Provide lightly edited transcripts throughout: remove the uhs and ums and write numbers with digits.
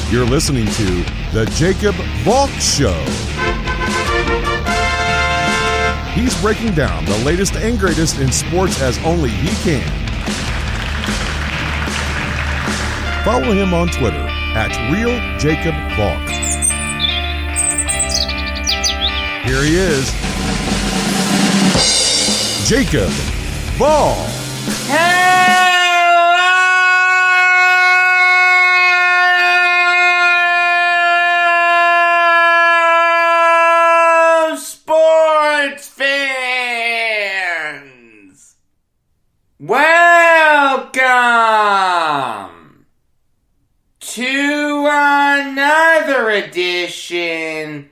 You're listening to The Jacob Valk Show. He's breaking down the latest and greatest in sports as only he can. Follow him on Twitter at RealJacobValk. Here he is, Jacob Valk. Hello, sports fans. Welcome to another edition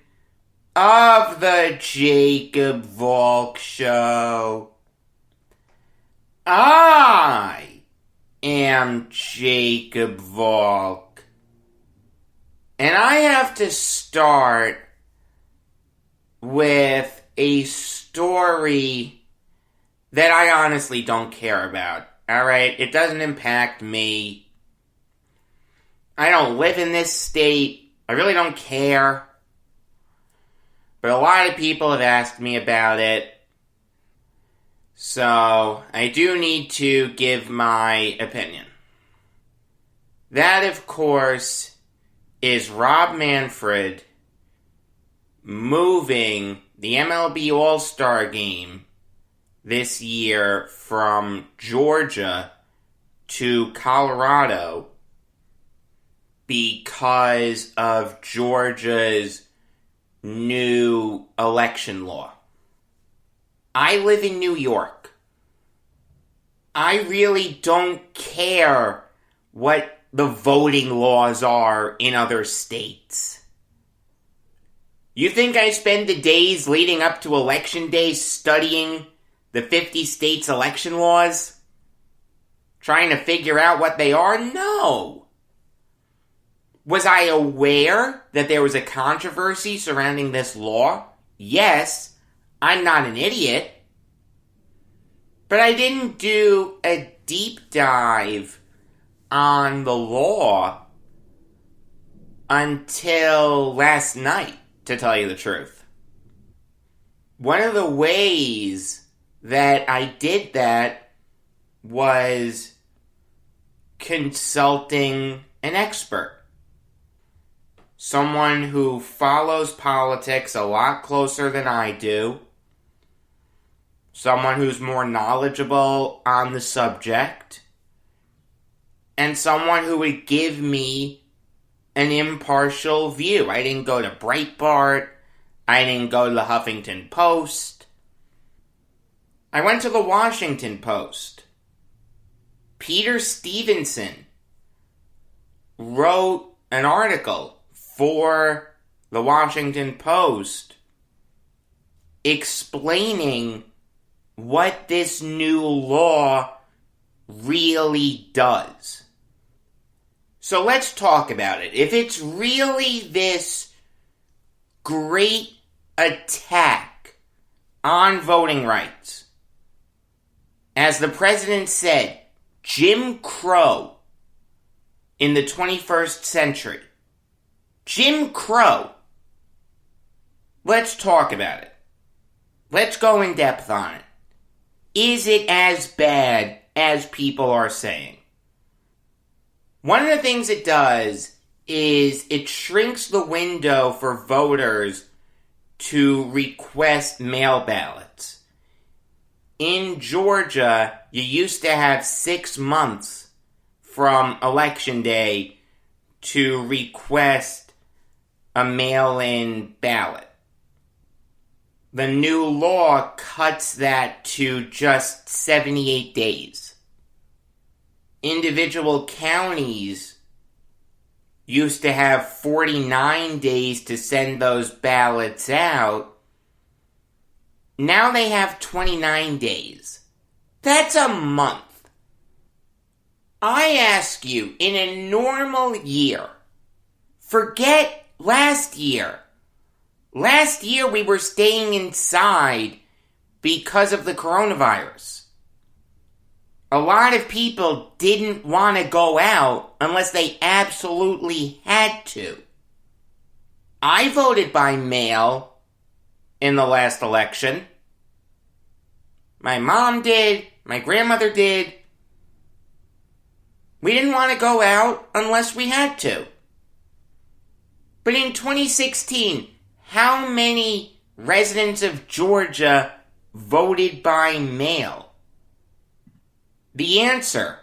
of the Jacob Valk Show. I am Jacob Valk, and I have to start with a story that I honestly don't care about, alright? It doesn't impact me. I don't live in this state. I really don't care. But a lot of people have asked me about it. So, I do need to give my opinion. That, of course, is Rob Manfred moving the MLB All-Star Game this year from Georgia to Colorado because of Georgia's new election law. I live in New York. I really don't care what the voting laws are in other states. You think I spend the days leading up to Election Day studying the 50 states' election laws? Trying to figure out what they are? No. Was I aware that there was a controversy surrounding this law? Yes. I'm not an idiot. But I didn't do a deep dive on the law until last night, to tell you the truth. One of the ways that I did that was consulting an expert. Someone who follows politics a lot closer than I do. Someone who's more knowledgeable on the subject. And someone who would give me an impartial view. I didn't go to Breitbart. I didn't go to the Huffington Post. I went to the Washington Post. Peter Stevenson wrote an article for the Washington Post explaining what this new law really does. So let's talk about it. If it's really this great attack on voting rights, as the president said, Jim Crow in the 21st century, Jim Crow. Let's talk about it. Let's go in depth on it. Is it as bad as people are saying? One of the things it does is it shrinks the window for voters to request mail ballots. In Georgia, you used to have 6 months from Election Day to request a mail-in ballot. The new law cuts that to just 78 days. Individual counties used to have 49 days to send those ballots out. Now they have 29 days. That's a month. I ask you, in a normal year, forget last year. Last year we were staying inside because of the coronavirus. a lot of people didn't want to go out unless they absolutely had to. I voted by mail in the last election. My mom did. My grandmother did. We didn't want to go out unless we had to. But in 2016, how many residents of Georgia voted by mail? The answer,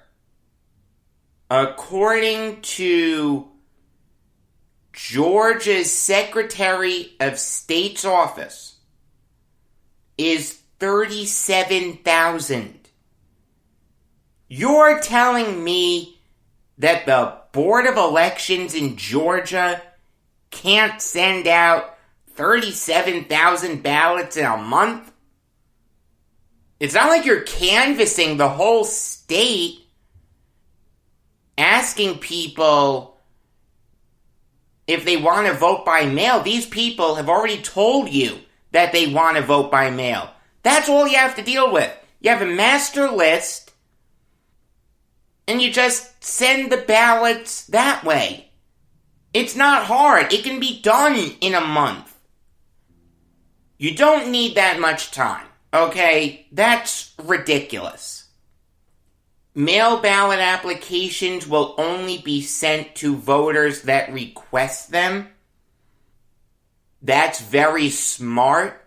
according to Georgia's Secretary of State's office, is 37,000. You're telling me that the Board of Elections in Georgia can't send out 37,000 ballots in a month? It's not like you're canvassing the whole state, asking people if they want to vote by mail. These people have already told you that they want to vote by mail. That's all you have to deal with. You have a master list, and you just send the ballots that way. It's not hard. It can be done in a month. You don't need that much time, okay? That's ridiculous. Mail ballot applications will only be sent to voters that request them. That's very smart.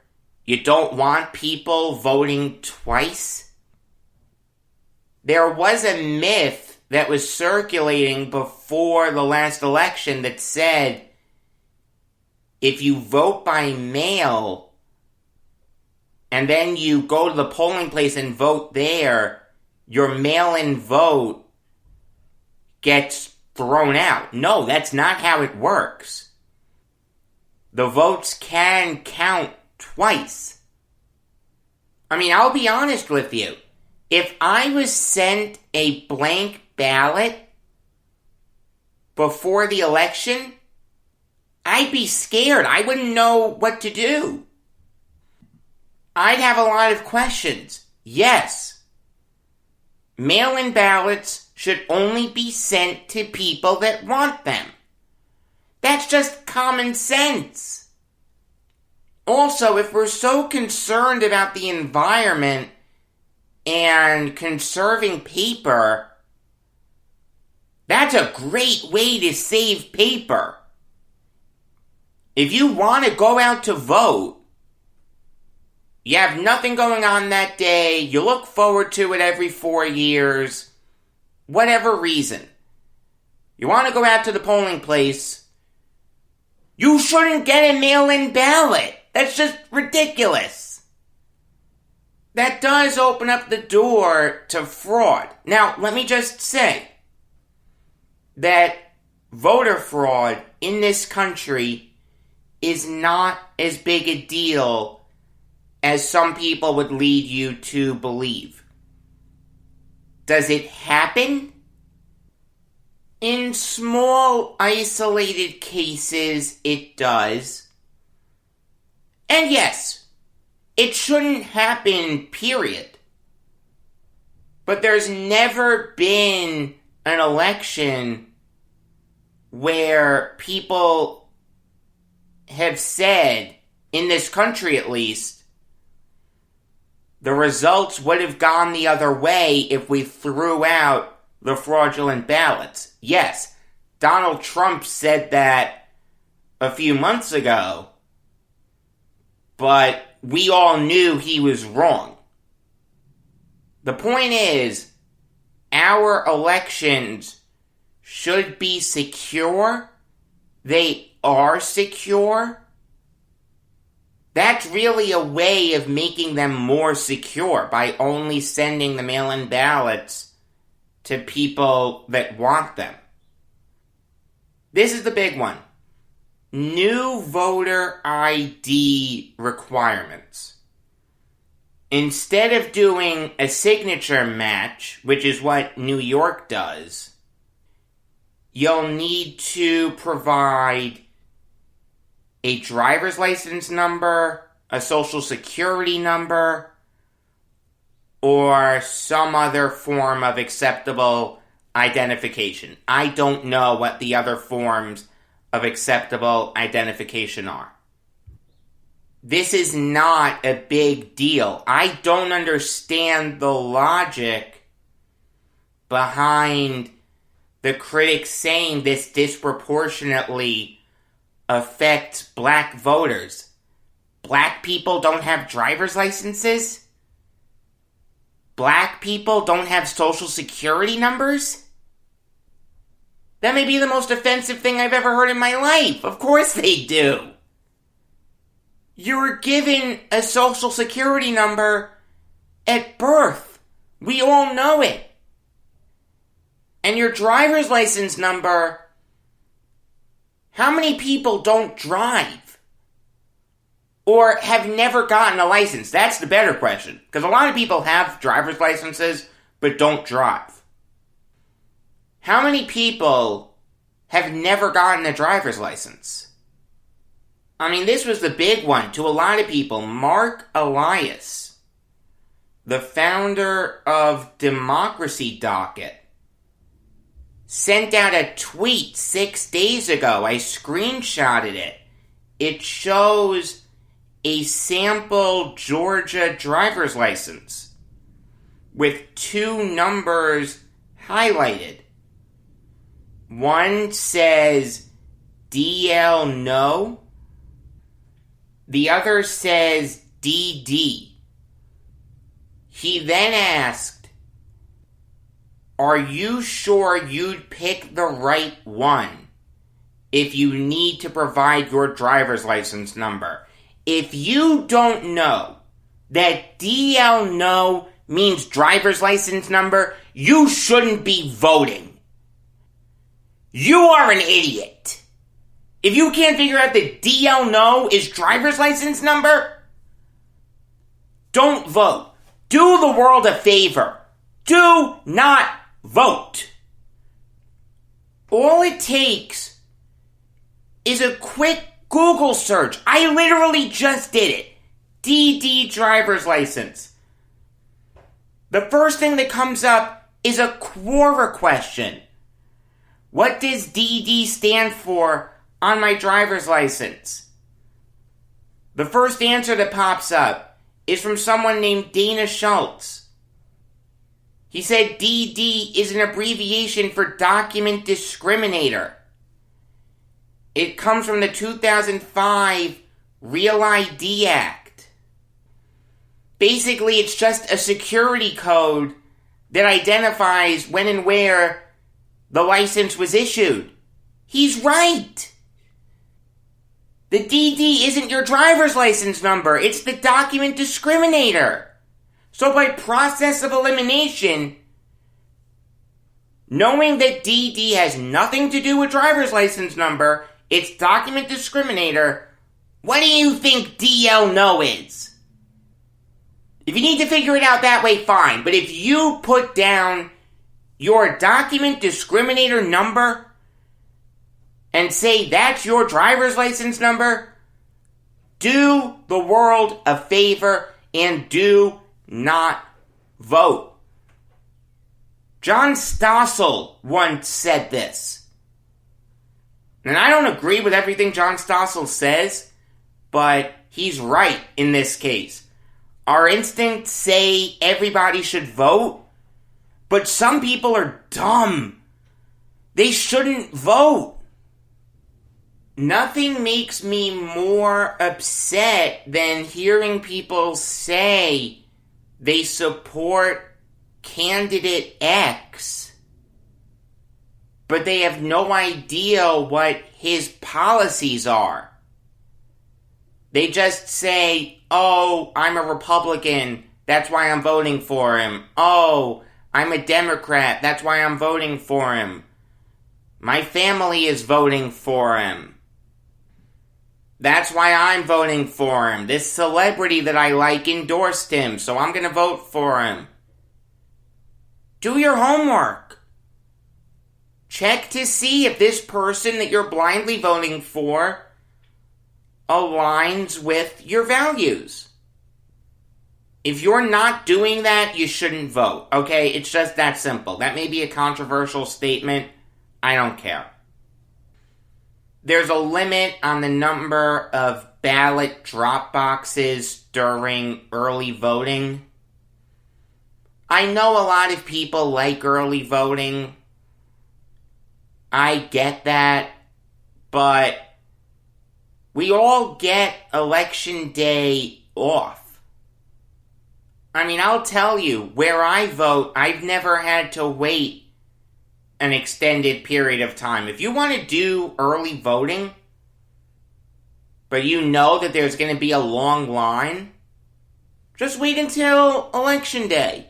You don't want people voting twice. There was a myth that was circulating before the last election that said if you vote by mail and then you go to the polling place and vote there, your mail-in vote gets thrown out. No, that's not how it works. The votes can count twice. I mean, I'll be honest with you. If I was sent a blank ballot before the election, I'd be scared. I wouldn't know what to do. I'd have a lot of questions. Yes, mail-in ballots should only be sent to people that want them. That's just common sense. Also, if we're so concerned about the environment and conserving paper, that's a great way to save paper. If you want to go out to vote, you have nothing going on that day, you look forward to it every 4 years, whatever reason, you want to go out to the polling place, you shouldn't get a mail-in ballot. That's just ridiculous. That does open up the door to fraud. Now, let me just say that voter fraud in this country is not as big a deal as some people would lead you to believe. Does it happen? In small, isolated cases, it does. And yes, it shouldn't happen, period. But there's never been an election where people have said, in this country at least, the results would have gone the other way if we threw out the fraudulent ballots. Yes, Donald Trump said that a few months ago, but we all knew he was wrong. The point is, our elections should be secure. They are secure. That's really a way of making them more secure by only sending the mail-in ballots to people that want them. This is the big one. New voter ID requirements. Instead of doing a signature match, which is what New York does, you'll need to provide a driver's license number, a social security number, or some other form of acceptable identification. I don't know what the other forms of acceptable identification are. This is not a big deal. I don't understand the logic behind the critics saying this disproportionately affects black voters. Black people don't have driver's licenses? Black people don't have social security numbers? That may be the most offensive thing I've ever heard in my life. Of course they do. You were given a social security number at birth. We all know it. And your driver's license number, how many people don't drive? Or have never gotten a license? That's the better question. Because a lot of people have driver's licenses, but don't drive. How many people have never gotten a driver's license? I mean, this was the big one to a lot of people. Mark Elias, the founder of Democracy Docket, sent out a tweet 6 days ago. I screenshotted it. It shows a sample Georgia driver's license with two numbers highlighted. One says DL no. The other says DD. He then asked, "Are you sure you'd pick the right one if you need to provide your driver's license number?" If you don't know that DL no means driver's license number, you shouldn't be voting. You are an idiot. If you can't figure out that DL no is driver's license number, don't vote. Do the world a favor. Do not vote. All it takes is a quick Google search. I literally just did it. DD driver's license. The first thing that comes up is a Quora question. What does DD stand for on my driver's license? The first answer that pops up is from someone named Dana Schultz. He said DD is an abbreviation for document discriminator. It comes from the 2005 Real ID Act. Basically, it's just a security code that identifies when and where the license was issued. He's right. The DD isn't your driver's license number. It's the document discriminator. So by process of elimination, knowing that DD has nothing to do with driver's license number, it's document discriminator, what do you think DL no is? If you need to figure it out that way, fine. But if you put down your document discriminator number and say that's your driver's license number, do the world a favor and do not vote. John Stossel once said this. And I don't agree with everything John Stossel says, but he's right in this case. Our instincts say everybody should vote, but some people are dumb. They shouldn't vote. Nothing makes me more upset than hearing people say they support candidate X, but they have no idea what his policies are. They just say, "Oh, I'm a Republican, that's why I'm voting for him. Oh, I'm a Democrat, that's why I'm voting for him. My family is voting for him. That's why I'm voting for him. This celebrity that I like endorsed him, so I'm going to vote for him." Do your homework. Check to see if this person that you're blindly voting for aligns with your values. If you're not doing that, you shouldn't vote, okay? It's just that simple. That may be a controversial statement. I don't care. There's a limit on the number of ballot drop boxes during early voting. I know a lot of people like early voting. I get that. But we all get election day off. I mean, I'll tell you, where I vote, I've never had to wait an extended period of time. If you want to do early voting, but you know that there's going to be a long line, just wait until election day.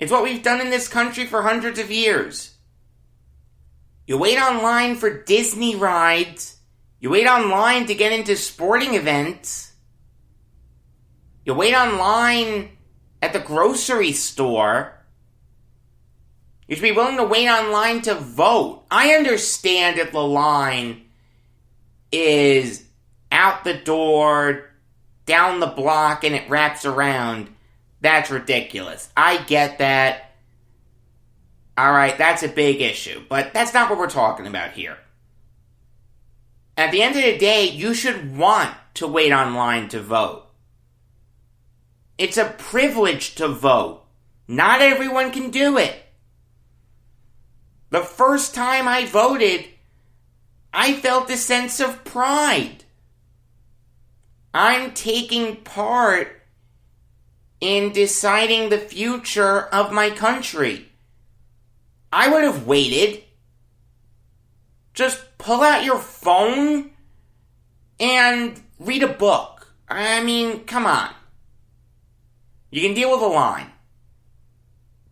It's what we've done in this country for hundreds of years. You wait online for Disney rides. You wait online to get into sporting events. You wait online at the grocery store. You should be willing to wait online to vote. I understand if the line is out the door, down the block, and it wraps around. That's ridiculous. I get that. Alright, that's a big issue. But that's not what we're talking about here. At the end of the day, you should want to wait online to vote. It's a privilege to vote. Not everyone can do it. The first time I voted, I felt a sense of pride. I'm taking part in deciding the future of my country. I would have waited. Just pull out your phone and read a book. I mean, come on. You can deal with a line.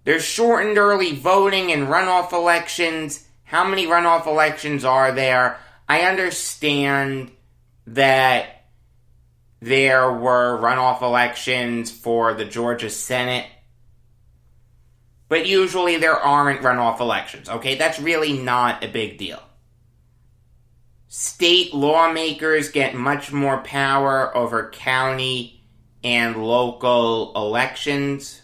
There's shortened early voting and runoff elections. How many runoff elections are there? I understand that there were runoff elections for the Georgia Senate. But usually there aren't runoff elections, okay? That's really not a big deal. State lawmakers get much more power over county and local elections.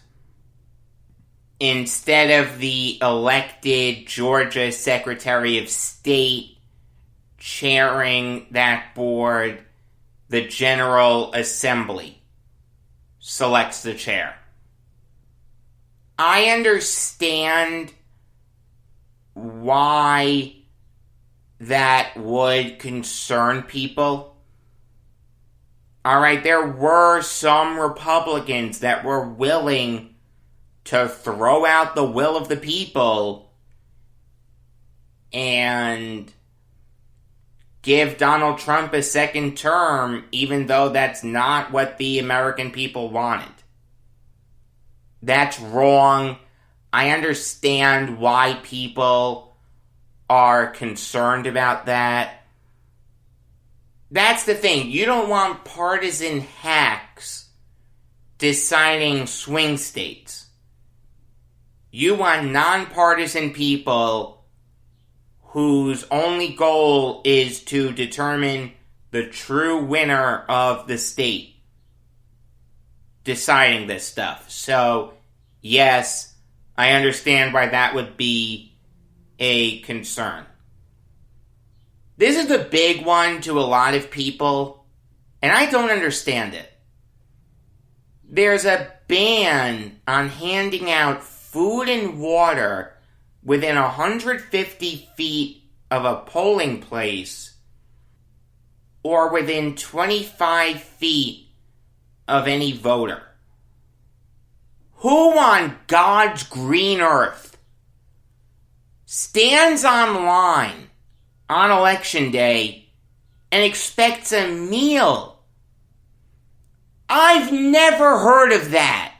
Instead of the elected Georgia Secretary of State chairing that board, the General Assembly selects the chair. I understand why that would concern people. Alright, there were some Republicans that were willing to throw out the will of the people and give Donald Trump a second term, even though that's not what the American people wanted. That's wrong. I understand why people are concerned about that. That's the thing. You don't want partisan hacks deciding swing states. You want nonpartisan people whose only goal is to determine the true winner of the state deciding this stuff. So, yes, I understand why that would be a concern. This is the big one to a lot of people, and I don't understand it. There's a ban on handing out food and water within 150 feet of a polling place or within 25 feet of any voter. Who on God's green earth stands online on election day and expects a meal? I've never heard of that.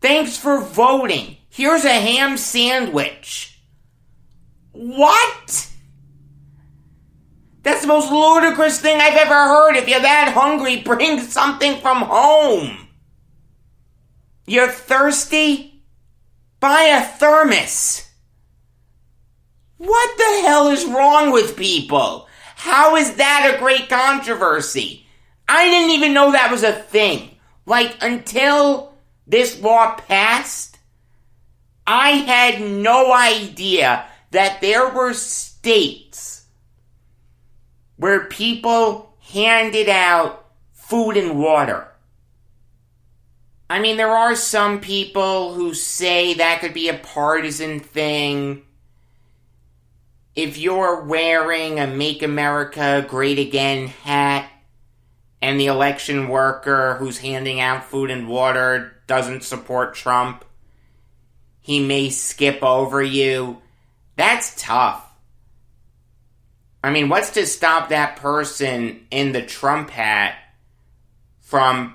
Thanks for voting. Here's a ham sandwich. What? That's the most ludicrous thing I've ever heard. If you're that hungry, bring something from home. You're thirsty? Buy a thermos. What the hell is wrong with people? How is that a great controversy? I didn't even know that was a thing. Like, until this law passed, I had no idea that there were states where people handed out food and water. I mean, there are some people who say that could be a partisan thing. If you're wearing a Make America Great Again hat and the election worker who's handing out food and water doesn't support Trump, he may skip over you. That's tough. I mean, what's to stop that person in the Trump hat from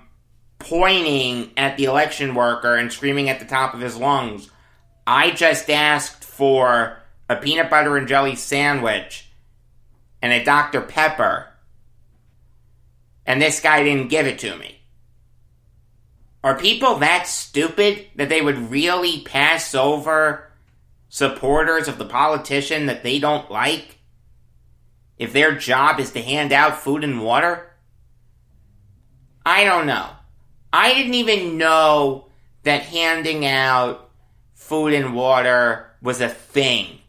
pointing at the election worker and screaming at the top of his lungs, "I just asked for a peanut butter and jelly sandwich and a Dr. Pepper, and this guy didn't give it to me"? Are people that stupid that they would really pass over supporters of the politician that they don't like if their job is to hand out food and water? I don't know. I didn't even know that handing out food and water was a thing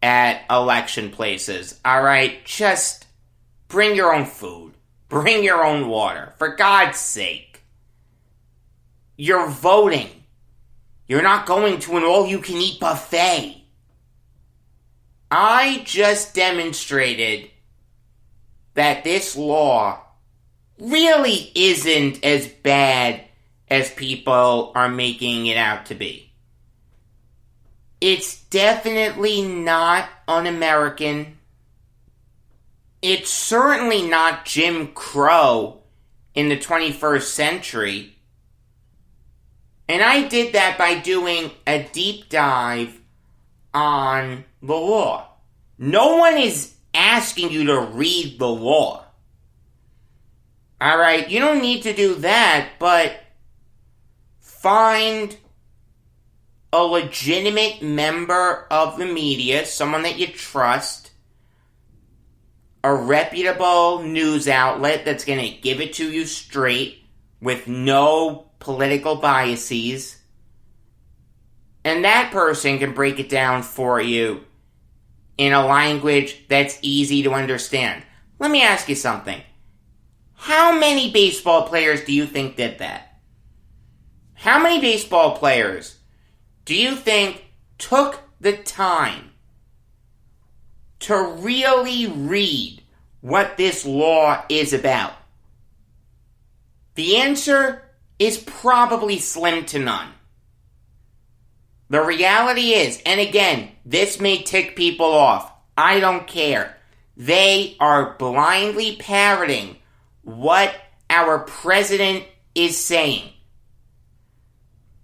at election places. Alright, just bring your own food. Bring your own water. For God's sake. You're voting. You're not going to an all-you-can-eat buffet. I just demonstrated that this law really isn't as bad as people are making it out to be. It's definitely not un-American. It's certainly not Jim Crow in the 21st century. And I did that by doing a deep dive on the law. No one is asking you to read the law. Alright, you don't need to do that, but find a legitimate member of the media, someone that you trust, a reputable news outlet that's going to give it to you straight with no political biases, and that person can break it down for you in a language that's easy to understand. Let me ask you something. How many baseball players do you think did that? How many baseball players do you think took the time to really read what this law is about? The answer is probably slim to none. The reality is, and again, this may tick people off, I don't care. They are blindly parroting what our president is saying.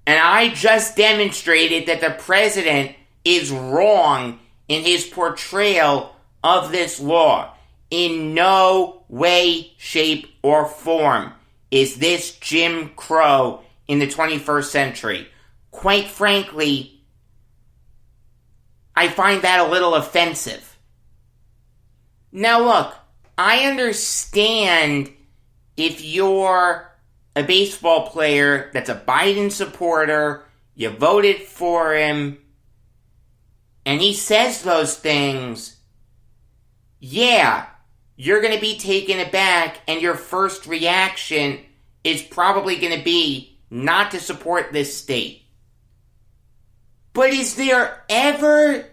And I just demonstrated that the president is wrong in his portrayal of this law. In no way, shape, or form is this Jim Crow in the 21st century. Quite frankly, I find that a little offensive. Now look, I understand if you're a baseball player that's a Biden supporter, you voted for him, and he says those things, yeah, you're going to be taken aback, and your first reaction is probably going to be not to support this state. But is there ever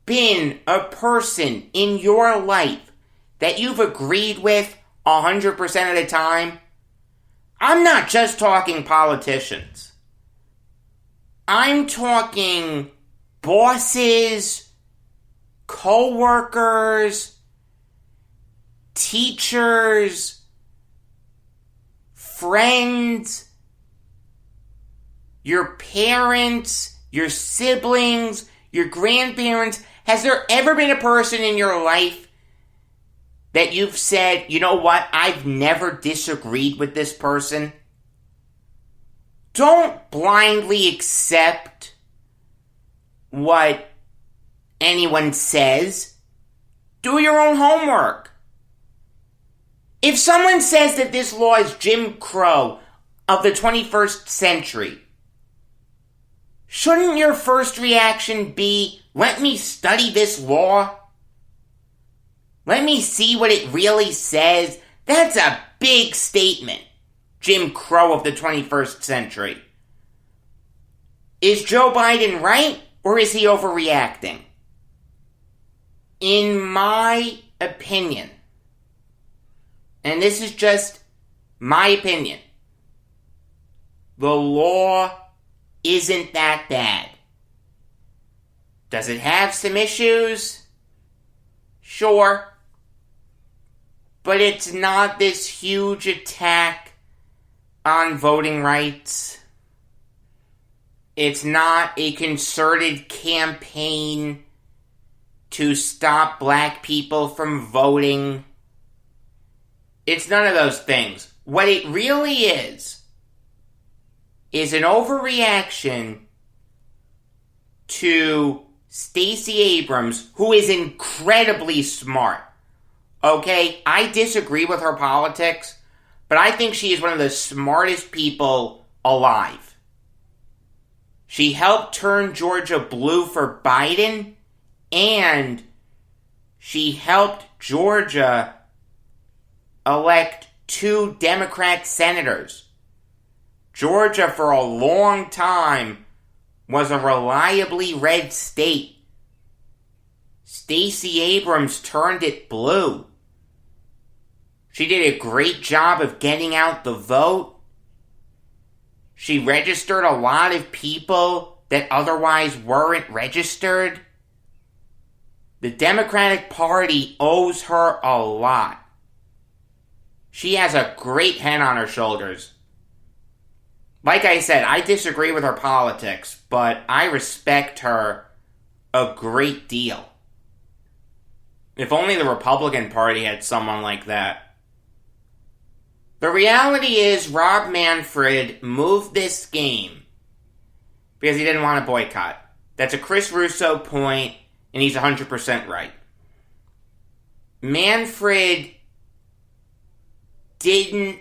been a person in your life that you've agreed with 100% of the time? I'm not just talking politicians. I'm talking bosses, co-workers, teachers, friends, your parents, your siblings, your grandparents. Has there ever been a person in your life that you've said, you know what, I've never disagreed with this person? Don't blindly accept what anyone says. Do your own homework. If someone says that this law is Jim Crow, of the 21st century, shouldn't your first reaction be, let me study this law? Let me see what it really says? That's a big statement. Jim Crow of the 21st century. Is Joe Biden right, or is he overreacting? In my opinion, and this is just my opinion, the law isn't that bad. Does it have some issues? Sure. But it's not this huge attack on voting rights. It's not a concerted campaign to stop black people from voting. It's none of those things. What it really is an overreaction to Stacey Abrams, who is incredibly smart. Okay, I disagree with her politics, but I think she is one of the smartest people alive. She helped turn Georgia blue for Biden, and she helped Georgia elect 2 Democrat senators. Georgia, for a long time, was a reliably red state. Stacey Abrams turned it blue. She did a great job of getting out the vote. She registered a lot of people that otherwise weren't registered. The Democratic Party owes her a lot. She has a great head on her shoulders. Like I said, I disagree with her politics, but I respect her a great deal. If only the Republican Party had someone like that. The reality is Rob Manfred moved this game because he didn't want to boycott. That's a Chris Russo point, and he's 100% right. Manfred didn't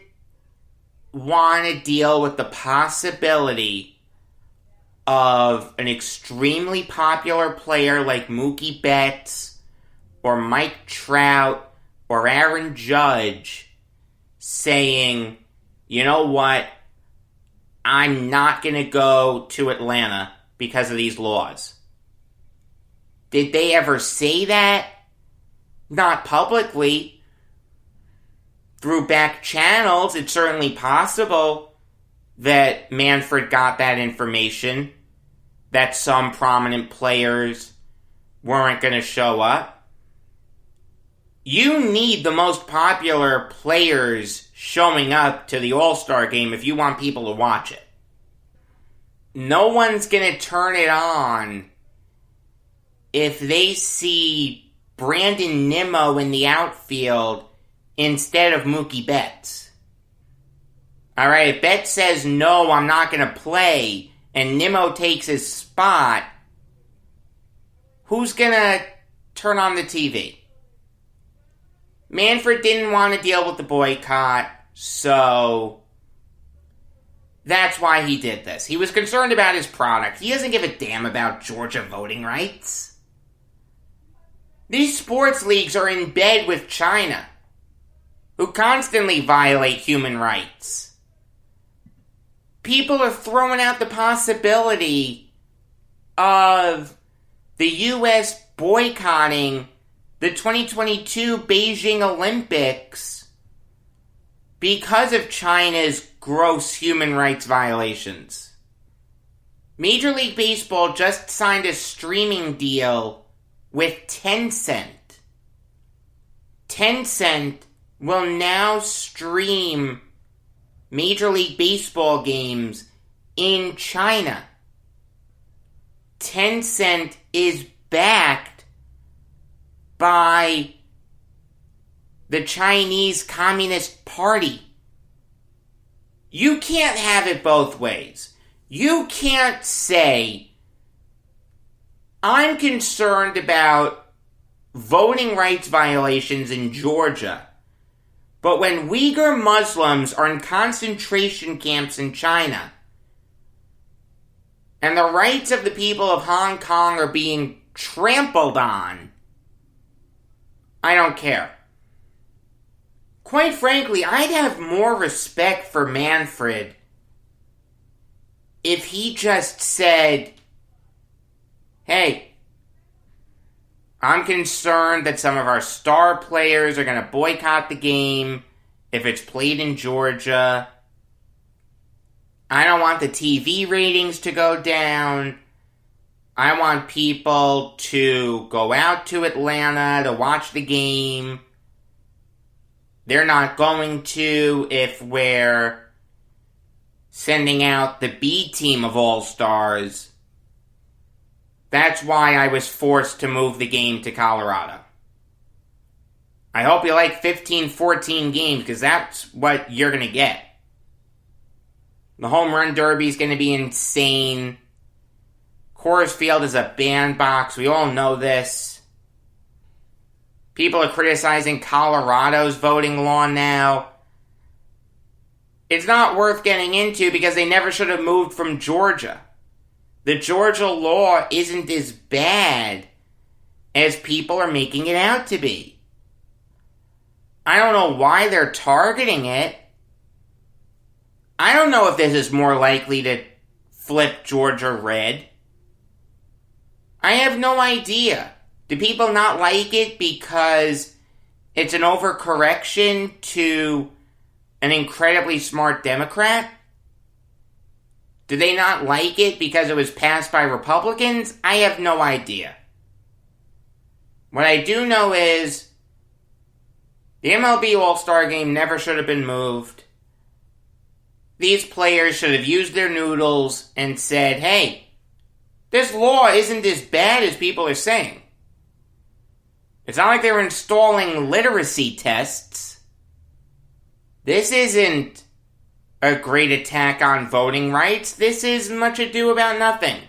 want to deal with the possibility of an extremely popular player like Mookie Betts or Mike Trout or Aaron Judge saying, you know what, I'm not going to go to Atlanta because of these laws. Did they ever say that? Not publicly. Through back channels, it's certainly possible that Manfred got that information, that some prominent players weren't going to show up. You need the most popular players showing up to the All-Star game if you want people to watch it. No one's going to turn it on if they see Brandon Nimmo in the outfield instead of Mookie Betts. Alright, if Betts says, no, I'm not going to play, and Nimmo takes his spot, who's going to turn on the TV? Manfred didn't want to deal with the boycott, so that's why he did this. He was concerned about his product. He doesn't give a damn about Georgia voting rights. These sports leagues are in bed with China, who constantly violate human rights. People are throwing out the possibility of the U.S. boycotting the 2022 Beijing Olympics because of China's gross human rights violations. Major League Baseball just signed a streaming deal with Tencent. Tencent will now stream Major League Baseball games in China. Tencent is backed by the Chinese Communist Party. You can't have it both ways. You can't say, I'm concerned about voting rights violations in Georgia, But when Uyghur Muslims are in concentration camps in China, and the rights of the people of Hong Kong are being trampled on, I don't care. Quite frankly, I'd have more respect for Manfred if he just said, hey, I'm concerned that some of our star players are going to boycott the game if it's played in Georgia. I don't want the TV ratings to go down. I want people to go out to Atlanta to watch the game. They're not going to if we're sending out the B team of All-Stars. That's why I was forced to move the game to Colorado. I hope you like 15-14 games, because that's what you're going to get. The home run derby is going to be insane. Coors Field is a bandbox. We all know this. People are criticizing Colorado's voting law now. It's not worth getting into because they never should have moved from Georgia. The Georgia law isn't as bad as people are making it out to be. I don't know why they're targeting it. I don't know if this is more likely to flip Georgia red. I have no idea. Do people not like it because it's an overcorrection to an incredibly smart Democrat? Do they not like it because it was passed by Republicans? I have no idea. What I do know is the MLB All-Star Game never should have been moved. These players should have used their noodles and said, hey, this law isn't as bad as people are saying. It's not like they were installing literacy tests. This isn't a great attack on voting rights. This is much ado about nothing.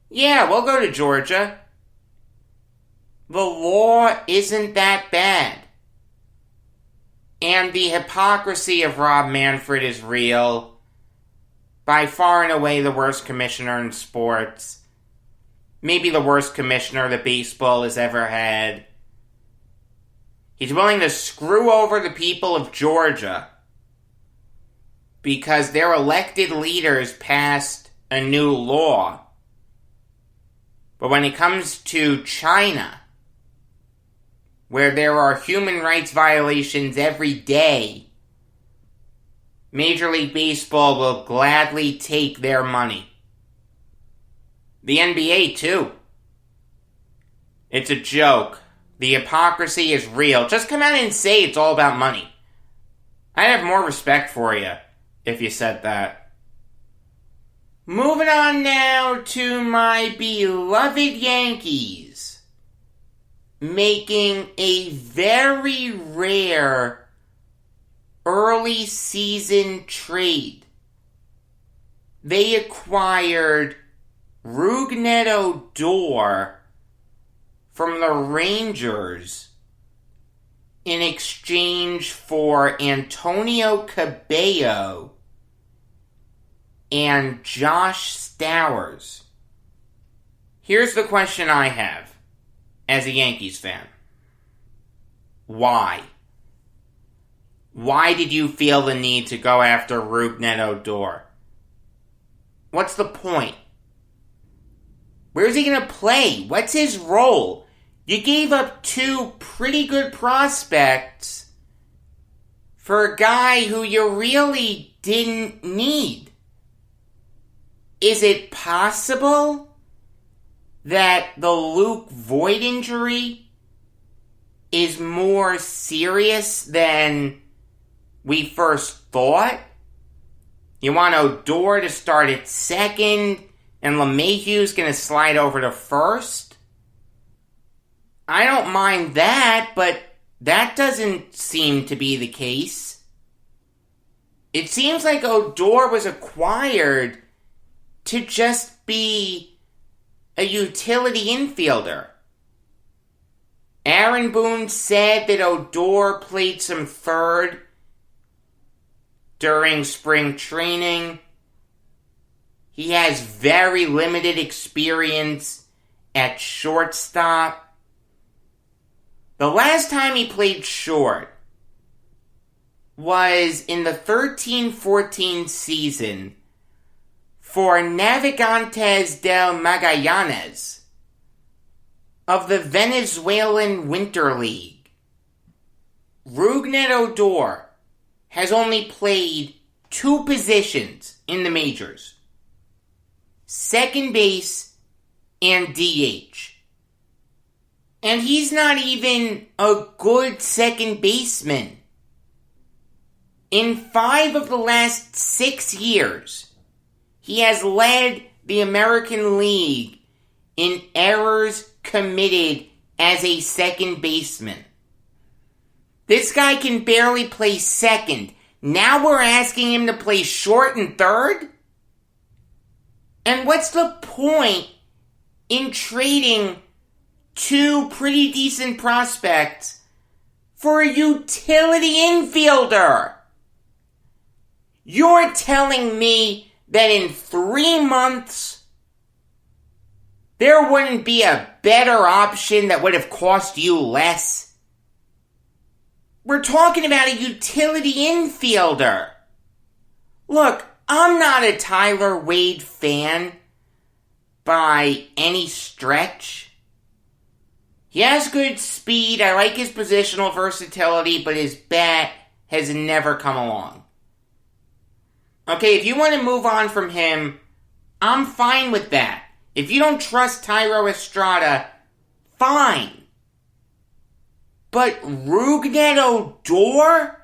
Yeah, we'll go to Georgia. The law isn't that bad. And the hypocrisy of Rob Manfred is real. By far and away the worst commissioner in sports. Maybe the worst commissioner that baseball has ever had. He's willing to screw over the people of Georgia because their elected leaders passed a new law. But when it comes to China, where there are human rights violations every day, Major League Baseball will gladly take their money. The NBA, too. It's a joke. The hypocrisy is real. Just come out and say it's all about money. I'd have more respect for you if you said that. Moving on now to my beloved Yankees. Making a very rare early season trade. They acquired Rougned Odor from the Rangers in exchange for Antonio Cabello and Josh Stowers. Here's the question I have as a Yankees fan. Why? Why did you feel the need to go after Rougned Odor? What's the point? Where's he going to play? What's his role? You gave up two pretty good prospects for a guy who you really didn't need. Is it possible that the Luke Voigt injury is more serious than we first thought? You want Odor to start at second, and LeMahieu's going to slide over to first? I don't mind that, but that doesn't seem to be the case. It seems like Odor was acquired to just be a utility infielder. Aaron Boone said that Odor played some third during spring training. He has very limited experience at shortstop. The last time he played short was in the 13-14 season for Navegantes del Magallanes of the Venezuelan Winter League. Rougned Odor has only played 2 positions in the majors: second base and DH. And he's not even a good second baseman. In 5 of the last 6 years, he has led the American League in errors committed as a second baseman. This guy can barely play second. Now we're asking him to play short and third? And what's the point in trading 2 pretty decent prospects for a utility infielder? You're telling me that in 3 months, there wouldn't be a better option that would have cost you less? We're talking about a utility infielder. Look, I'm not a Tyler Wade fan by any stretch. He has good speed. I like his positional versatility, but his bat has never come along. Okay, if you want to move on from him, I'm fine with that. If you don't trust Thairo Estrada, fine. But Rougned Odor?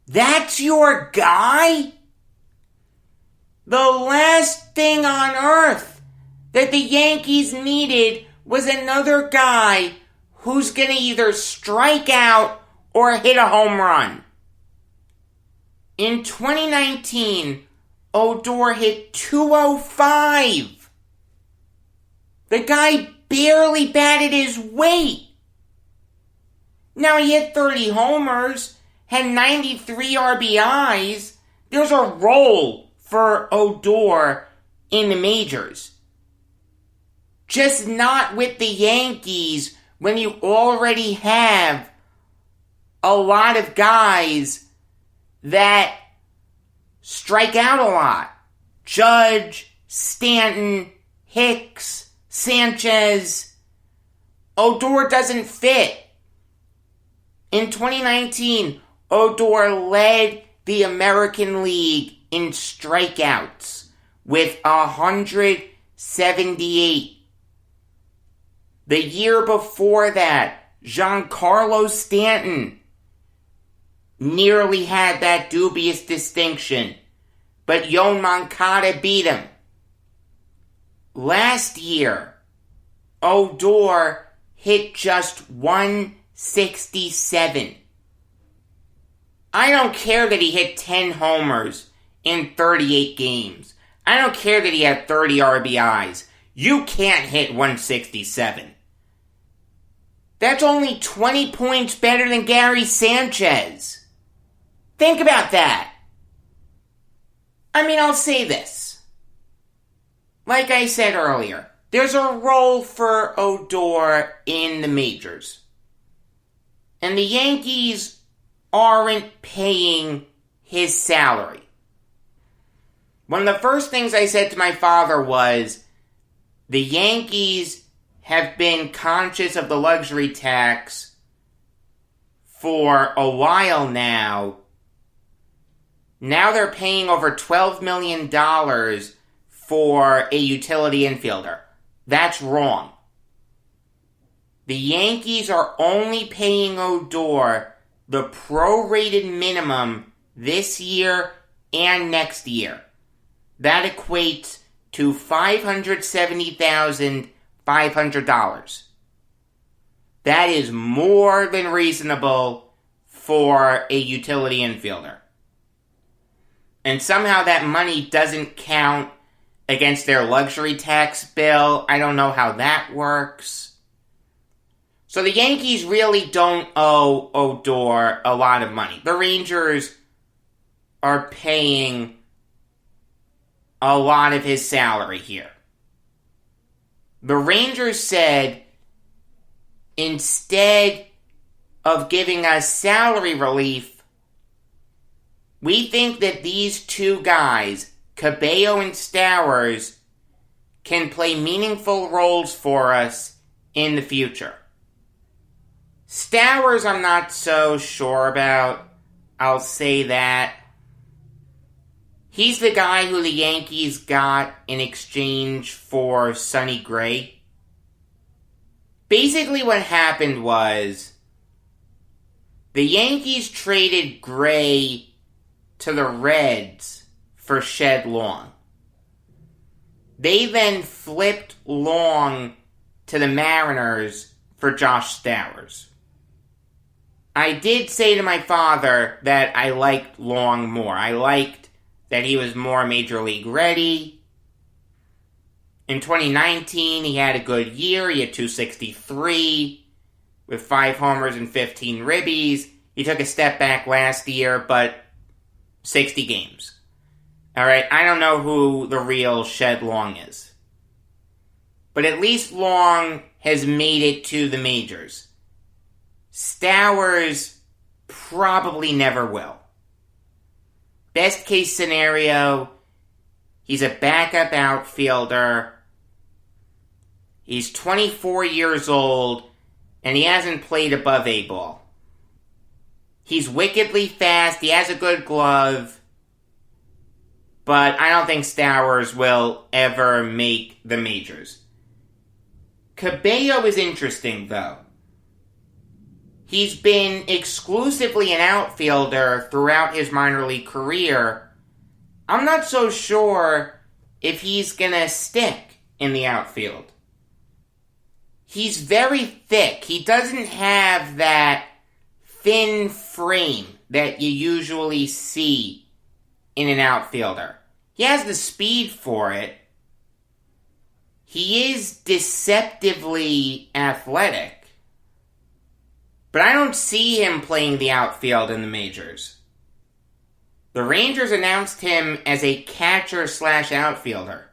That's your guy? The last thing on earth that the Yankees needed was another guy who's going to either strike out or hit a home run. In 2019, Odor hit .205. The guy barely batted his weight. Now he hit 30 homers, had 93 RBIs. There's a role for Odor in the majors. Just not with the Yankees when you already have a lot of guys that strike out a lot. Judge, Stanton, Hicks, Sanchez. Odor doesn't fit. In 2019, Odor led the American League in strikeouts with 178. The year before that, Giancarlo Stanton nearly had that dubious distinction, but Yoan Moncada beat him. Last year, Odor hit just 167. I don't care that he hit 10 homers in 38 games. I don't care that he had 30 RBIs. You can't hit 167. That's only 20 points better than Gary Sanchez. Think about that. I mean, I'll say this. Like I said earlier, there's a role for Odor in the majors. And the Yankees aren't paying his salary. One of the first things I said to my father was, the Yankees have been conscious of the luxury tax for a while now. Now they're paying over $12 million for a utility infielder. That's wrong. The Yankees are only paying Odor the prorated minimum this year and next year. That equates to $570,500. That is more than reasonable for a utility infielder. And somehow that money doesn't count against their luxury tax bill. I don't know how that works. So the Yankees really don't owe Odor a lot of money. The Rangers are paying a lot of his salary here. The Rangers said, instead of giving us salary relief, we think that these two guys, Cabello and Stowers, can play meaningful roles for us in the future. Stowers I'm not so sure about. I'll say that. He's the guy who the Yankees got in exchange for Sonny Gray. Basically what happened was the Yankees traded Gray to the Reds for Shed Long. They then flipped Long to the Mariners for Josh Stowers. I did say to my father that I liked Long more. I liked that he was more Major League ready. In 2019, he had a good year. He had 263 with 5 homers and 15 ribbies. He took a step back last year, but 60 games. Alright, I don't know who the real Shed Long is. But at least Long has made it to the majors. Stowers probably never will. Best case scenario, he's a backup outfielder. He's 24 years old, and he hasn't played above A ball. He's wickedly fast, he has a good glove, but I don't think Stowers will ever make the majors. Cabello is interesting, though. He's been exclusively an outfielder throughout his minor league career. I'm not so sure if he's gonna stick in the outfield. He's very thick. He doesn't have that thin frame that you usually see in an outfielder. He has the speed for it. He is deceptively athletic. But I don't see him playing the outfield in the majors. The Rangers announced him as a catcher/outfielder.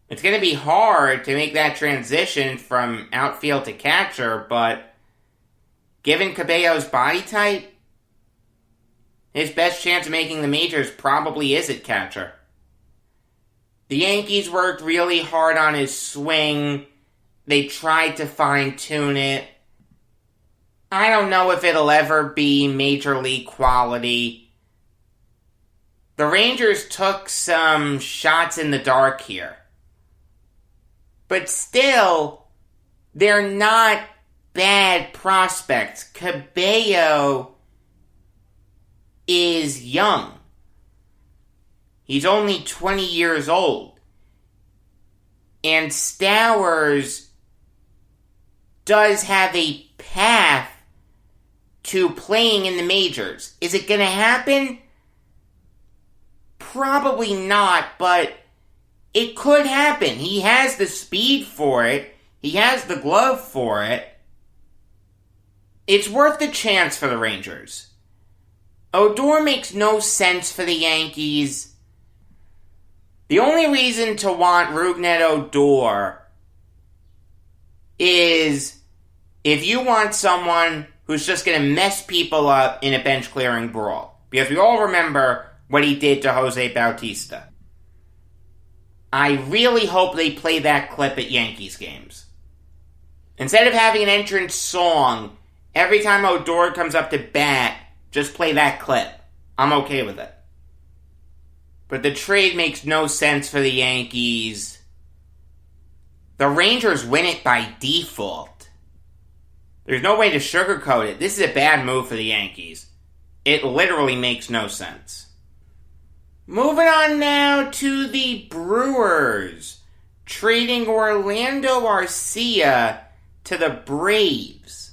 It's going to be hard to make that transition from outfield to catcher, but given Cabello's body type, his best chance of making the majors probably is at catcher. The Yankees worked really hard on his swing. They tried to fine-tune it. I don't know if it'll ever be major league quality. The Rangers took some shots in the dark here. But still, they're not bad prospects. Cabello is young. He's only 20 years old. And Stowers does have a path to playing in the majors. Is it going to happen? Probably not, but it could happen. He has the speed for it. He has the glove for it. It's worth the chance for the Rangers. Odor makes no sense for the Yankees. The only reason to want Rougned Odor is if you want someone who's just going to mess people up in a bench-clearing brawl. Because we all remember what he did to Jose Bautista. I really hope they play that clip at Yankees games. Instead of having an entrance song, every time Odor comes up to bat, just play that clip. I'm okay with it. But the trade makes no sense for the Yankees. The Rangers win it by default. There's no way to sugarcoat it. This is a bad move for the Yankees. It literally makes no sense. Moving on now to the Brewers, trading Orlando Arcia to the Braves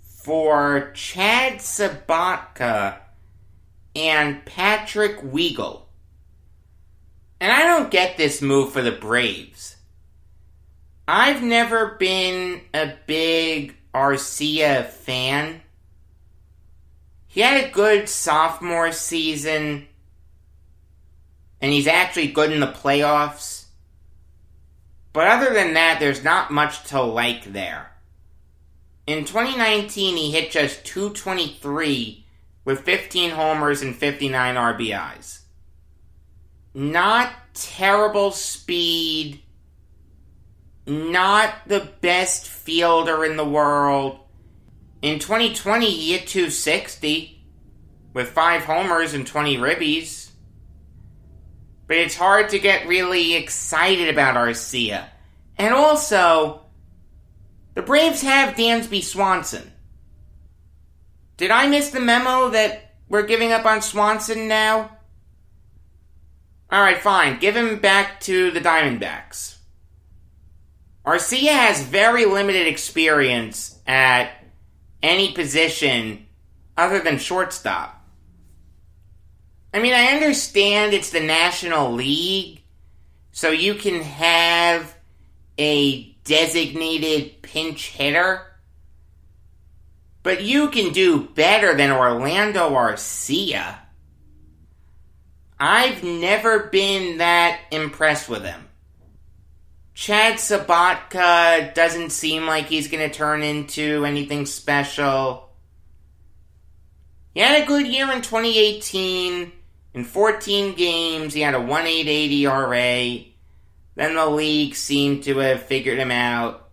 for Chad Zabotka and Patrick Wiegel. And I don't get this move for the Braves. I've never been a big Arcia fan. He had a good sophomore season, and he's actually good in the playoffs. But other than that, there's not much to like there. In 2019, he hit just .223 with 15 homers and 59 RBIs. Not terrible speed. Not the best fielder in the world. In 2020, he hit .260 with 5 homers and 20 ribbies. But it's hard to get really excited about Arcia. And also, the Braves have Dansby Swanson. Did I miss the memo that we're giving up on Swanson now? Alright, fine. Give him back to the Diamondbacks. Arcia has very limited experience at any position other than shortstop. I mean, I understand it's the National League, so you can have a designated pinch hitter, but you can do better than Orlando Arcia. I've never been that impressed with him. Chad Zabotka doesn't seem like he's going to turn into anything special. He had a good year in 2018. In 14 games, he had a 1.88 ERA. Then the league seemed to have figured him out.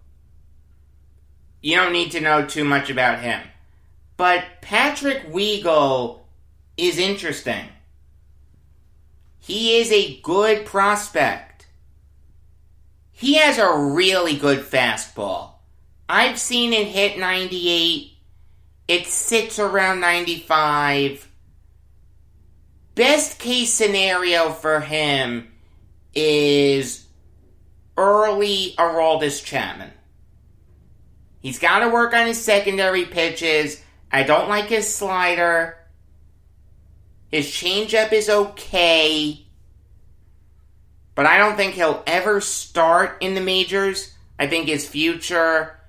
You don't need to know too much about him. But Patrick Wiegel is interesting. He is a good prospect. He has a really good fastball. I've seen it hit 98. It sits around 95. Best case scenario for him is early Aroldis Chapman. He's got to work on his secondary pitches. I don't like his slider. His changeup is okay. But I don't think he'll ever start in the majors. I think his future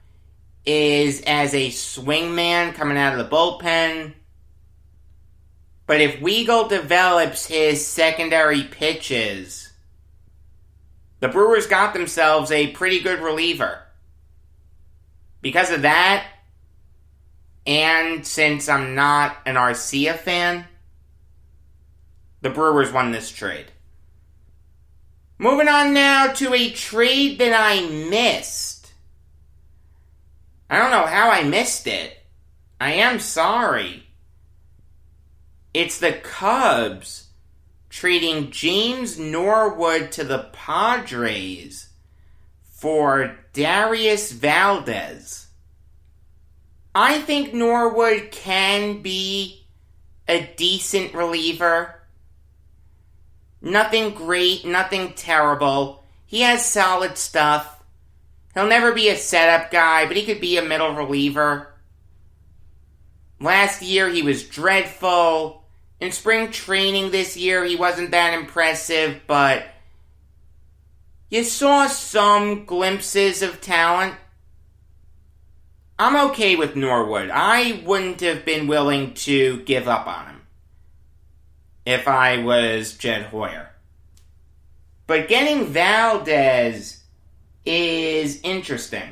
is as a swingman coming out of the bullpen. But if Wiegel develops his secondary pitches, the Brewers got themselves a pretty good reliever. Because of that, and since I'm not an Arcia fan, the Brewers won this trade. Moving on now to a trade that I missed. I don't know how I missed it. I am sorry. It's the Cubs trading James Norwood to the Padres for Darius Valdez. I think Norwood can be a decent reliever. Nothing great, nothing terrible. He has solid stuff. He'll never be a setup guy, but he could be a middle reliever. Last year he was dreadful. In spring training this year he wasn't that impressive, but you saw some glimpses of talent. I'm okay with Norwood. I wouldn't have been willing to give up on him if I was Jed Hoyer. But getting Valdez is interesting.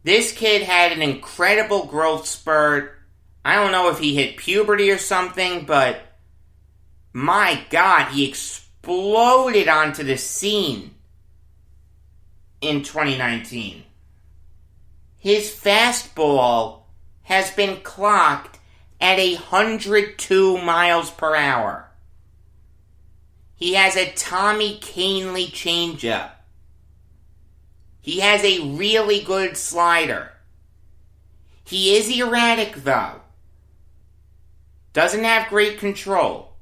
This kid had an incredible growth spurt. I don't know if he hit puberty or something, but my God, he exploded onto the scene in 2019. His fastball has been clocked at 102 miles per hour. He has a Tommy Kahnle changeup. He has a really good slider. He is erratic, though. Doesn't have great control.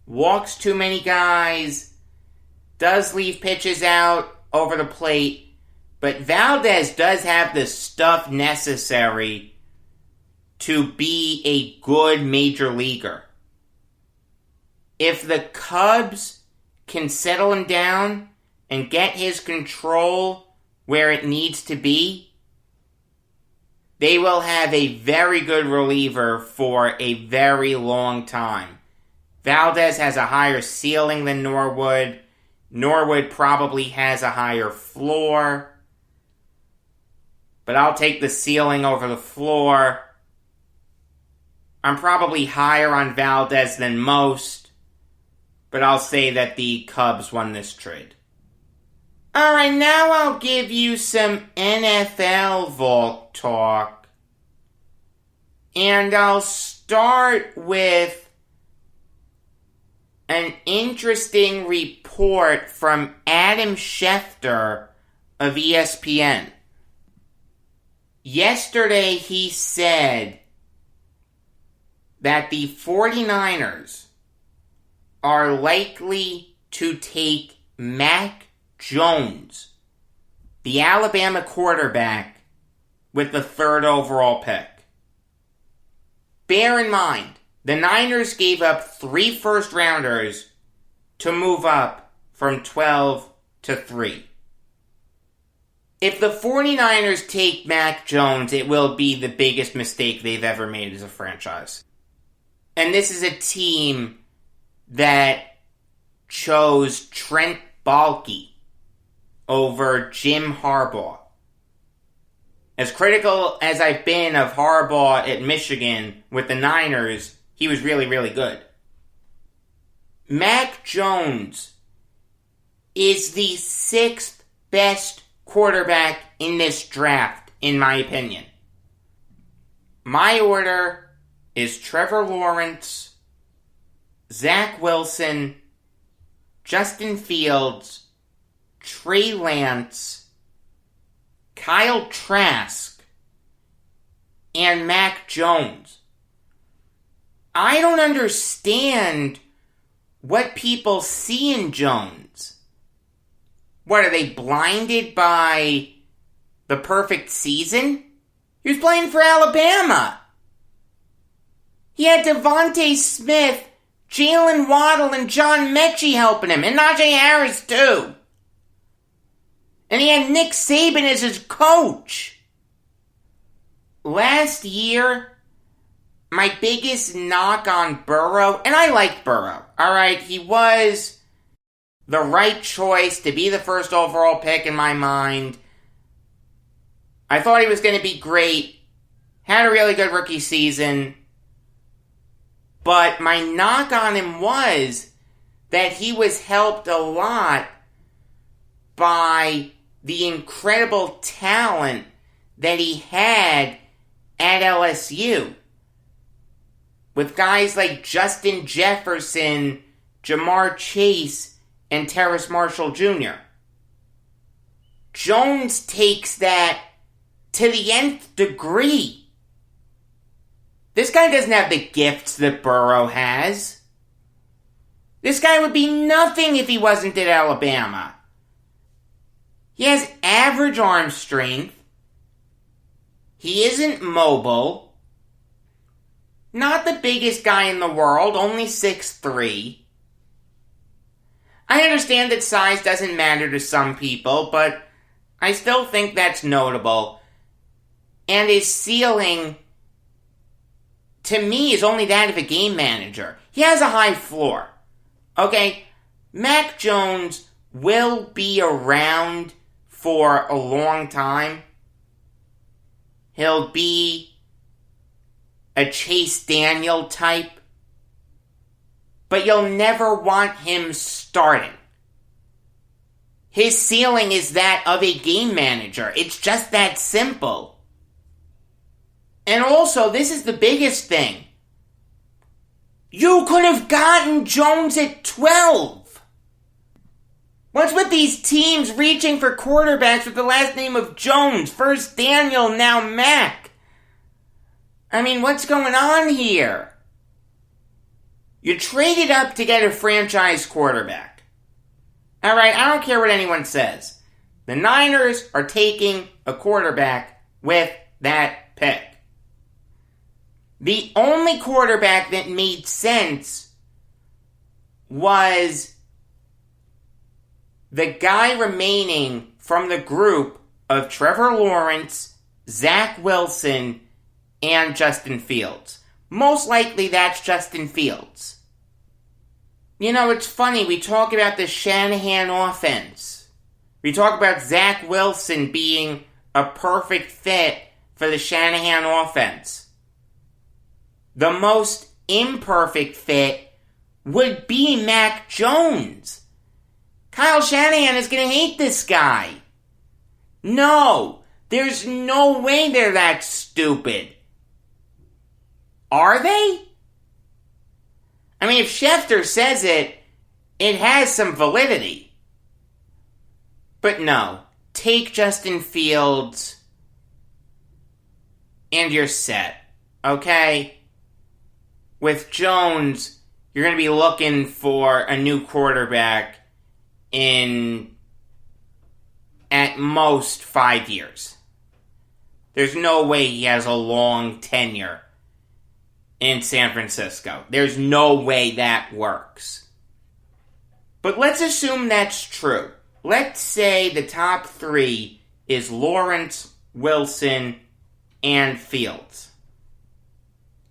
Walks too many guys. Does leave pitches out over the plate. But Valdez does have the stuff necessary to be a good major leaguer. If the Cubs can settle him down and get his control where it needs to be, they will have a very good reliever for a very long time. Valdez has a higher ceiling than Norwood. Norwood probably has a higher floor. But I'll take the ceiling over the floor. I'm probably higher on Valdez than most, but I'll say that the Cubs won this trade. Alright, now I'll give you some NFL Valk talk. And I'll start with an interesting report from Adam Schefter of ESPN. Yesterday he said that the 49ers are likely to take Mac Jones, the Alabama quarterback, with the 3rd overall pick. Bear in mind, the Niners gave up 3 first-rounders to move up from 12 to 3. If the 49ers take Mac Jones, it will be the biggest mistake they've ever made as a franchise. And this is a team that chose Trent Baalke over Jim Harbaugh. As critical as I've been of Harbaugh at Michigan with the Niners, he was really, really good. Mac Jones is the 6th best quarterback in this draft, in my opinion. My order is Trevor Lawrence, Zach Wilson, Justin Fields, Trey Lance, Kyle Trask, and Mac Jones. I don't understand what people see in Jones. What, are they blinded by the perfect season? He was playing for Alabama. He had Devontae Smith, Jalen Waddle, and John Mechie helping him, and Najee Harris too. And he had Nick Saban as his coach. Last year, my biggest knock on Burrow, and I liked Burrow, alright, he was the right choice to be the 1st overall pick in my mind. I thought he was going to be great. Had a really good rookie season. But my knock on him was that he was helped a lot by the incredible talent that he had at LSU. With guys like Justin Jefferson, Jamar Chase, and Terrace Marshall Jr. Jones takes that to the nth degree. This guy doesn't have the gifts that Burrow has. This guy would be nothing if he wasn't at Alabama. He has average arm strength. He isn't mobile. Not the biggest guy in the world, only 6'3". I understand that size doesn't matter to some people, but I still think that's notable. And his ceiling, to me, is only that of a game manager. He has a high floor. Okay, Mac Jones will be around for a long time. He'll be a Chase Daniel type. But you'll never want him starting. His ceiling is that of a game manager. It's just that simple. And also, this is the biggest thing. You could have gotten Jones at 12. What's with these teams reaching for quarterbacks with the last name of Jones? First Daniel, now Mac. I mean, what's going on here? You traded up to get a franchise quarterback. Alright, I don't care what anyone says. The Niners are taking a quarterback with that pick. The only quarterback that made sense was the guy remaining from the group of Trevor Lawrence, Zach Wilson, and Justin Fields. Most likely that's Justin Fields. You know, it's funny, we talk about the Shanahan offense. We talk about Zach Wilson being a perfect fit for the Shanahan offense. The most imperfect fit would be Mac Jones. Kyle Shanahan is going to hate this guy. No, there's no way they're that stupid. Are they? I mean, if Schefter says it, it has some validity. But no, take Justin Fields and you're set, okay? With Jones, you're going to be looking for a new quarterback in, at most, 5 years. There's no way he has a long tenure in San Francisco. There's no way that works. But let's assume that's true. Let's say the top three is Lawrence, Wilson, and Fields.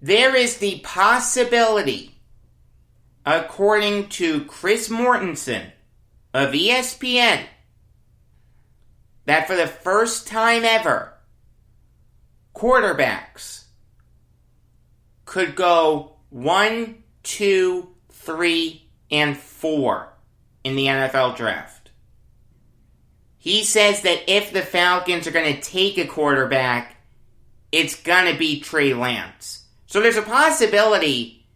There is the possibility, according to Chris Mortensen of ESPN, that for the first time ever, quarterbacks could go 1, 2, 3, and 4 in the NFL draft. He says that if the Falcons are going to take a quarterback, it's going to be Trey Lance. So there's a possibility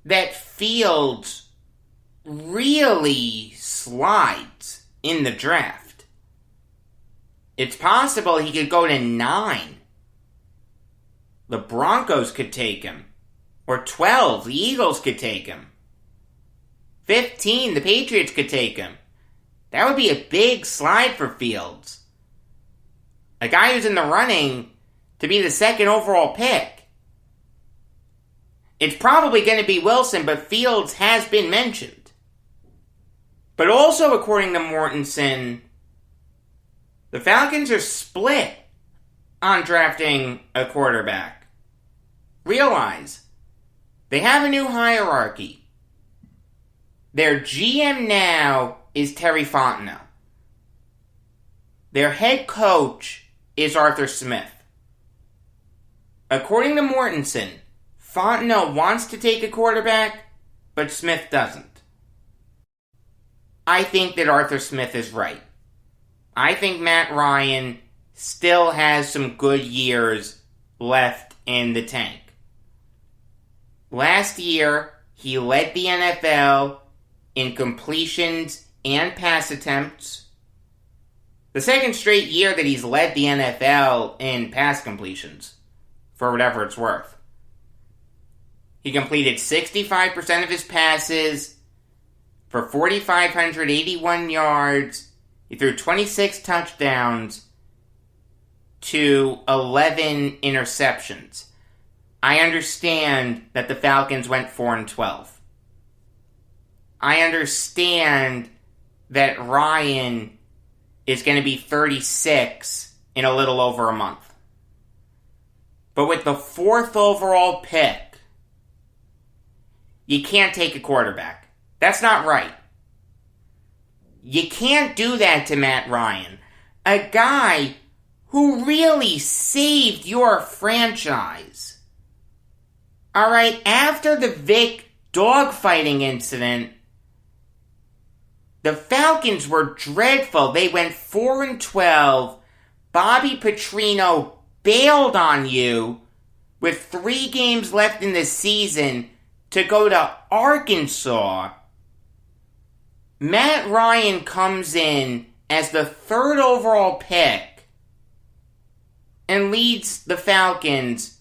that Fields really slides in the draft. It's possible he could go to 9. The Broncos could take him. Or 12, the Eagles could take him. 15, the Patriots could take him. That would be a big slide for Fields. A guy who's in the running to be the second overall pick. It's probably going to be Wilson, but Fields has been mentioned. But also, according to Mortensen, the Falcons are split on drafting a quarterback. Realize, they have a new hierarchy. Their GM now is Terry Fontenot. Their head coach is Arthur Smith. According to Mortensen, Fontenot wants to take a quarterback, but Smith doesn't. I think that Arthur Smith is right. I think Matt Ryan still has some good years left in the tank. Last year, he led the NFL in completions and pass attempts. The second straight year that he's led the NFL in pass completions, for whatever it's worth. He completed 65% of his passes for 4,581 yards. He threw 26 touchdowns to 11 interceptions. I understand that the Falcons went 4-12. I understand that Ryan is going to be 36 in a little over a month. But with the 4th overall pick, you can't take a quarterback. That's not right. You can't do that to Matt Ryan, a guy who really saved your franchise. Alright, after the Vic dogfighting incident, the Falcons were dreadful. They went 4-12. Bobby Petrino bailed on you with 3 games left in the season to go to Arkansas. Matt Ryan comes in as the 3rd overall pick and leads the Falcons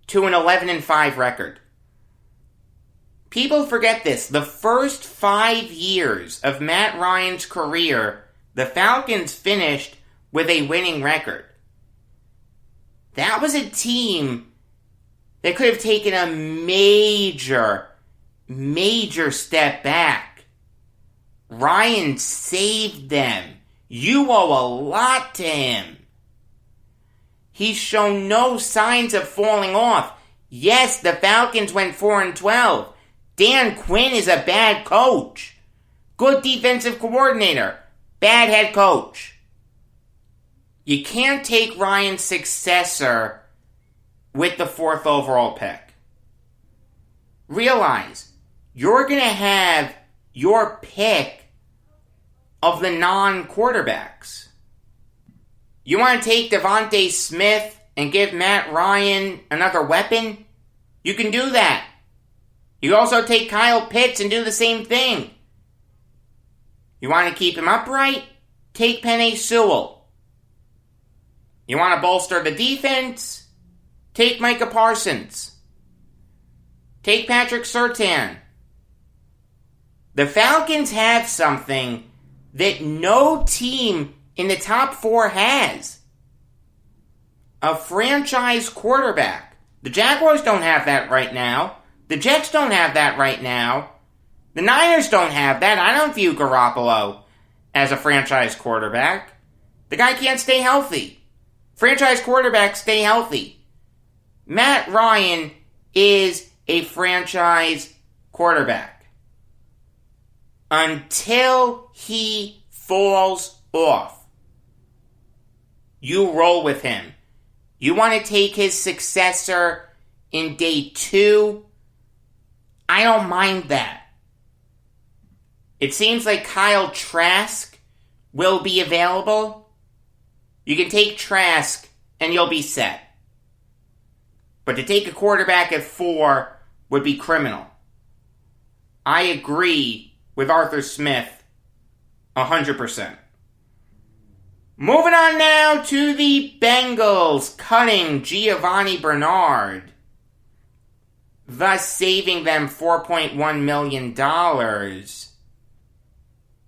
to an 11-5 record. People forget this. The first 5 years of Matt Ryan's career, the Falcons finished with a winning record. That was a team that could have taken a major step back Ryan saved them. You owe a lot to him. He's shown no signs of falling off. Yes, the Falcons went 4-12. Dan Quinn is a bad coach. Good defensive coordinator. Bad head coach. You can't take Ryan's successor with the 4th overall pick. Realize, you're going to have your pick of the non-quarterbacks. You want to take Devontae Smith and give Matt Ryan another weapon? You can do that. You can also take Kyle Pitts and do the same thing. You want to keep him upright? Take Penei Sewell. You want to bolster the defense? Take Micah Parsons. Take Patrick Surtain. The Falcons have something that no team in the top 4 has. A franchise quarterback. The Jaguars don't have that right now. The Jets don't have that right now. The Niners don't have that. I don't view Garoppolo as a franchise quarterback. The guy can't stay healthy. Franchise quarterbacks stay healthy. Matt Ryan is a franchise quarterback. Until he falls off, you roll with him. You want to take his successor in day 2? I don't mind that. It seems like Kyle Trask will be available. You can take Trask and you'll be set. But to take a quarterback at 4 would be criminal. I agree with Arthur Smith 100%. Moving on now to the Bengals cutting Giovanni Bernard, thus saving them $4.1 million.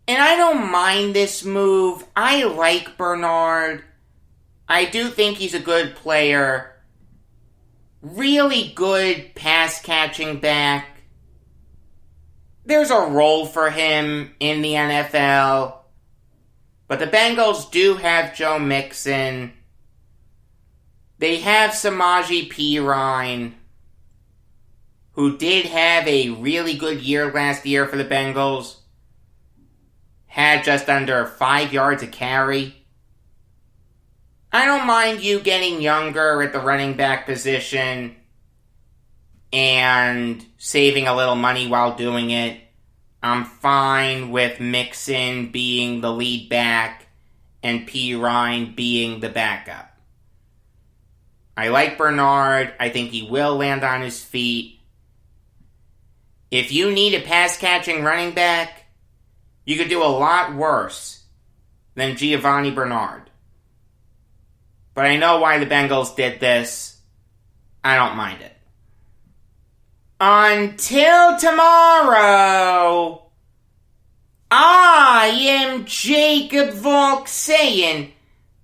And I don't mind this move. I like Bernard. I do think he's a good player. Really good pass-catching back. There's a role for him in the NFL. But the Bengals do have Joe Mixon. They have Samaje Perine, who did have a really good year last year for the Bengals. Had just under 5 yards a carry. I don't mind you getting younger at the running back position and saving a little money while doing it. I'm fine with Mixon being the lead back and Perine being the backup. I like Bernard. I think he will land on his feet. If you need a pass-catching running back, you could do a lot worse than Giovanni Bernard. But I know why the Bengals did this. I don't mind it. Until tomorrow, I am Jacob Valk saying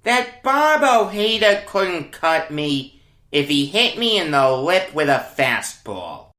that Bob Ojeda couldn't cut me if he hit me in the lip with a fastball.